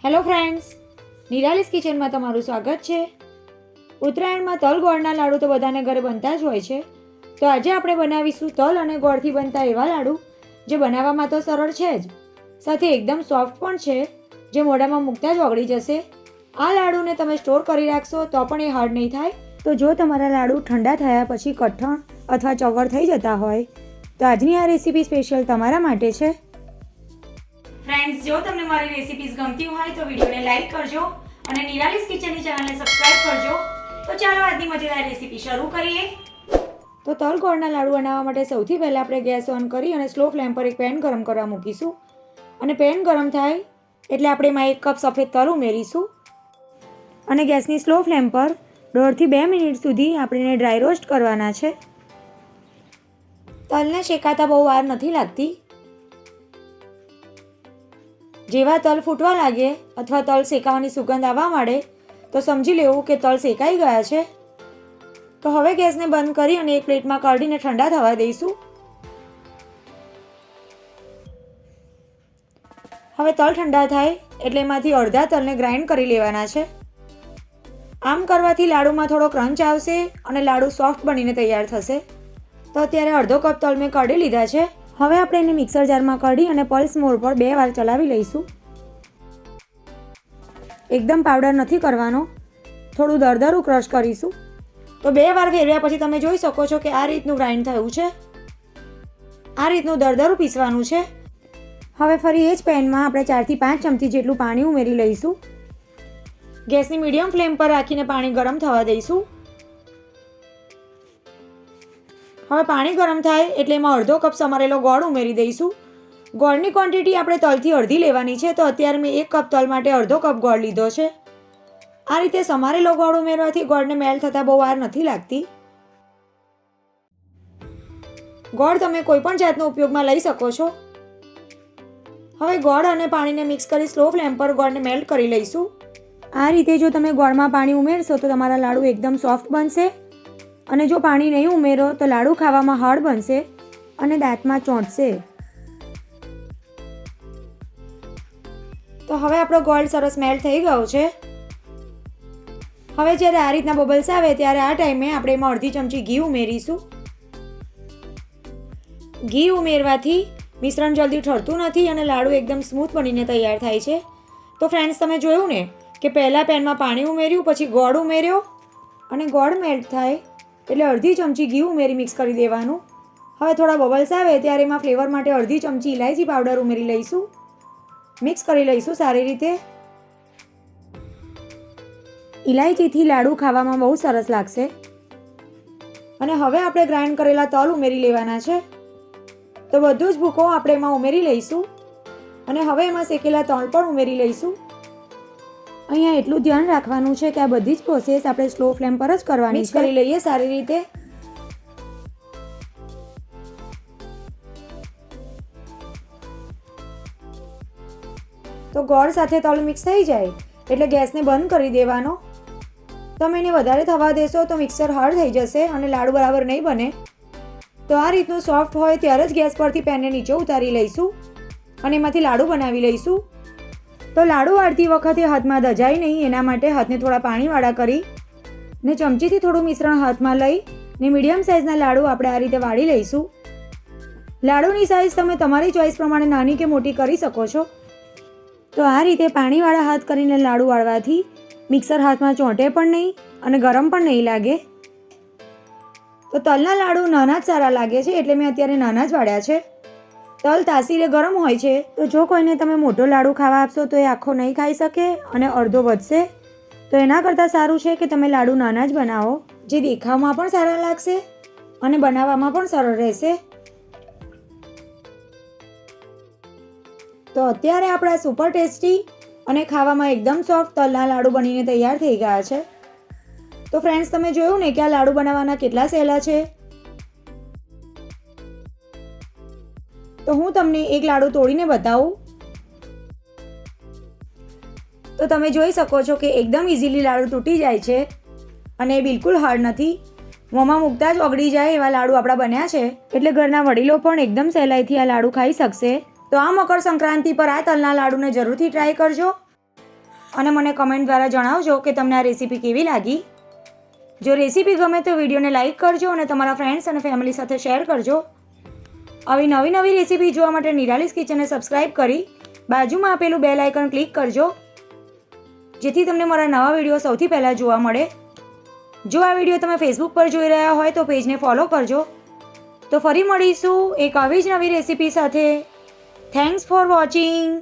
Hello friends, નિરાલિ'skitchen માં તમારું સ્વાગત છે। ઉત્તરાયણમાં તલ ગોળના લાડુ તો બધાને ઘરે બનતા જ હોય છે। તો આજે આપણે બનાવીશું તલ અને ગોળથી બનતા એવા લાડુ જે બનાવવામાં તો સરળ છે જ, સાથે એકદમ સોફ્ટ પણ છે, જે મોઢામાં મૂકતા જ ઓગળી જશે। આ લાડુને તમે સ્ટોર કરી રાખશો તો પણ એ હાર્ડ નહીં થાય। તો જો તમારા લાડુ ઠંડા થયા પછી કઠણ અથવા ચવડ થઈ જતા હોય તો આજની આ રેસીપી સ્પેશિયલ તમારા માટે છે। ફ્રેન્ડ્સ, જો તમને મારી રેસિપીઝ ગમતી હોય તો વિડીયોને લાઈક કરજો અને નિરાલિ'skitchenની ચેનલને સબસ્ક્રાઇબ કરજો। તો ચાલો આજની મજેદાર રેસિપી શરૂ કરીએ। તો તલ ગોળના લાડુ બનાવવા માટે સૌથી પહેલાં આપણે ગેસ ઓન કરી અને સ્લો ફ્લેમ પર એક પેન ગરમ કરવા મૂકીશું અને પેન ગરમ થાય એટલે આપણે એમાં 1 કપ સફેદ તલ ઉમેરીશું અને ગેસની સ્લો ફ્લેમ પર 1.5 થી 2 મિનિટ સુધી આપણે ડ્રાય રોસ્ટ કરવાના છે। તલને શેકાતા બહુ વાર નથી લાગતી। જેવા તલ ફૂટવા લાગે અથવા તલ શેકાવાની સુગંધ આવવા માંડે તો સમજી લેવું કે તલ શેકાઈ ગયા છે। તો હવે ગેસને બંધ કરી અને એક પ્લેટમાં કાઢીને ઠંડા થવા દઈશું। હવે તલ ઠંડા થાય એટલે એમાંથી અડધા તલને ગ્રાઇન્ડ કરી લેવાના છે। આમ કરવાથી લાડુમાં થોડો ક્રંચ આવશે અને લાડુ સોફ્ટ બનીને તૈયાર થશે। તો અત્યારે અડધો કપ તલ મેં કાઢી લીધા છે। હવે આપણે એને મિક્સર જારમાં કાઢી અને પલ્સ મોડ પર 2 વાર ચલાવી લઈશું। એકદમ પાવડર નથી કરવાનો, થોડું દરદરું ક્રશ કરીશું। તો 2 વાર ફેરવ્યા પછી તમે જોઈ શકો છો કે આ રીતનું ગ્રાઇન્ડ થયું છે। આ રીતનું દરદરું પીસવાનું છે। હવે ફરી એ જ પેનમાં આપણે 4 થી 5 ચમચી જેટલું પાણી ઉમેરી લઈશું। ગેસની મીડિયમ ફ્લેમ પર રાખીને પાણી ગરમ થવા દઈશું। હવે પાણી ગરમ થાય એટલે એમાં અડધો કપ સમારેલો ગોળ ઉમેરી દઈશું। ગોળની ક્વોન્ટિટી આપણે તલથી અડધી લેવાની છે, તો અત્યારે મેં 1 કપ તલ માટે અડધો કપ ગોળ લીધો છે। આ રીતે સમારેલો ગોળ ઉમેરવાથી ગોળને મેલ્ટ થતાં બહુ વાર નથી લાગતી। ગોળ તમે કોઈ પણ જાતનો ઉપયોગમાં લઈ શકો છો। હવે ગોળ અને પાણીને મિક્સ કરી સ્લો ફ્લેમ પર ગોળને મેલ્ટ કરી લઈશું। આ રીતે જો તમે ગોળમાં પાણી ઉમેરશો તો તમારા લાડુ એકદમ સોફ્ટ બનશે અને જો પાણી નહીં ઉમેરો તો લાડુ ખાવામાં હાર્ડ બનશે અને દાંતમાં ચોંટશે। તો હવે આપણો ગોળ સરસ મેલ્ટ થઈ ગયો છે। હવે જ્યારે આ રીતના બબલ્સ આવે ત્યારે આ ટાઈમે આપણે એમાં અડધી ચમચી ઘી ઉમેરીશું। ઘી ઉમેરવાથી મિશ્રણ જલ્દી ઠરતું નથી અને લાડુ એકદમ સ્મૂથ બનીને તૈયાર થાય છે। તો ફ્રેન્ડ્સ, તમે જોયું ને કે પહેલાં પેનમાં પાણી ઉમેર્યું, પછી ગોળ ઉમેર્યો અને ગોળ મેલ્ટ થાય એટલે અડધી ચમચી ઘી ઉમેરી મિક્સ કરી દેવાનું। હવે થોડા બબલ્સ આવે ત્યારે એમાં ફ્લેવર માટે અડધી ચમચી ઇલાયચી પાવડર ઉમેરી લઈશું। મિક્સ કરી લઈશું સારી રીતે। ઇલાયચીથી લાડુ ખાવામાં બહુ સરસ લાગશે। અને હવે આપણે ગ્રાઇન્ડ કરેલા તલ ઉમેરી લેવાના છે। તો બધું જ ભૂકો આપણે એમાં ઉમેરી લઈશું અને હવે એમાં શેકેલા તલ પણ ઉમેરી લઈશું। અહીંયા એટલું ધ્યાન રાખવાનું છે કે આ બધી જ પ્રોસેસ આપણે સ્લો ફ્લેમ પર જ કરવાની છે। મિક્સ કરી લઈએ સારી રીતે। તો ગોળ સાથે તલ મિક્સ થઈ જાય એટલે ગેસને બંધ કરી દેવાનો। તમે એને વધારે થવા દેશો તો મિક્સર હાર્ડ થઈ જશે અને લાડુ બરાબર નહીં બને। તો આ રીતનું સોફ્ટ હોય ત્યારે જ ગેસ પરથી પેનને નીચે ઉતારી લઈશું અને એમાંથી લાડુ બનાવી લઈશું। તો લાડુ વાળતી વખતે હાથમાં દજાય નહીં એના માટે હાથને થોડા પાણીવાળા કરી ને ચમચીથી થોડું મિશ્રણ હાથમાં લઈ ને મીડિયમ સાઇઝના લાડુ આપણે આ રીતે વાળી લઈશું। લાડુની સાઇઝ તમે તમારી ચોઈસ પ્રમાણે નાની કે મોટી કરી શકો છો। તો આ રીતે પાણીવાળા હાથ કરીને લાડુ વાળવાથી મિક્સર હાથમાં ચોંટે પણ નહીં અને ગરમ પણ નહીં લાગે। તો તલના લાડુ નાના જ સારા લાગે છે એટલે મેં અત્યારે નાના જ વાળ્યા છે। તલ તાસીરે ગરમ હોય છે, તો જો કોઈને તમે મોટો લાડુ ખાવા આપશો તો એ આખો નહીં ખાઈ શકે અને અડધો વધશે। તો એના કરતાં સારું છે કે તમે લાડુ નાના જ બનાવો, જે દેખાવમાં પણ સારા લાગશે અને બનાવવામાં પણ સરળ રહેશે। તો અત્યારે આપણા સુપર ટેસ્ટી અને ખાવામાં એકદમ સોફ્ટ તલના લાડુ બનીને તૈયાર થઈ ગયા છે। તો ફ્રેન્ડ્સ, તમે જોયું ને કે આ લાડુ બનાવવાના કેટલા સહેલા છે। તો હું તમને એક લાડુ તોડીને બતાવું। તો તમે જોઈ શકો છો કે એકદમ ઇઝીલી લાડુ તૂટી જાય છે અને બિલકુલ હાર્ડ નથી। મોંમાં મૂકતા જ ઓગળી જાય એવા લાડુ આપણા બન્યા છે, એટલે ઘરના વડીલો પણ એકદમ સહેલાઈથી આ લાડુ ખાઈ શકશે। તો આ મકર સંક્રાંતિ પર આ તલના લાડુને જરૂરથી ટ્રાય કરજો અને મને કમેન્ટ દ્વારા જણાવજો કે તમને આ રેસીપી કેવી લાગી. જો રેસીપી ગમે તો વિડીયોને લાઇક કરજો અને તમારા ફ્રેન્ડ્સ અને ફેમિલી સાથે શેર કરજો. આવી નવી રેસીપી જોવા માટે નિરાલીસ કિચનને સબસ્ક્રાઈબ કરી બાજુમાં આપેલું બેલ આઇકન ક્લિક કરજો, જેથી તમને મારા નવા વિડીયો સૌથી પહેલાં જોવા મળે. જો આ વિડીયો તમે ફેસબુક પર જોઈ રહ્યા હોય તો પેજને ફોલો કરજો. તો ફરી મળીશું એક આવી જ નવી રેસીપી સાથે. Thanks for watching.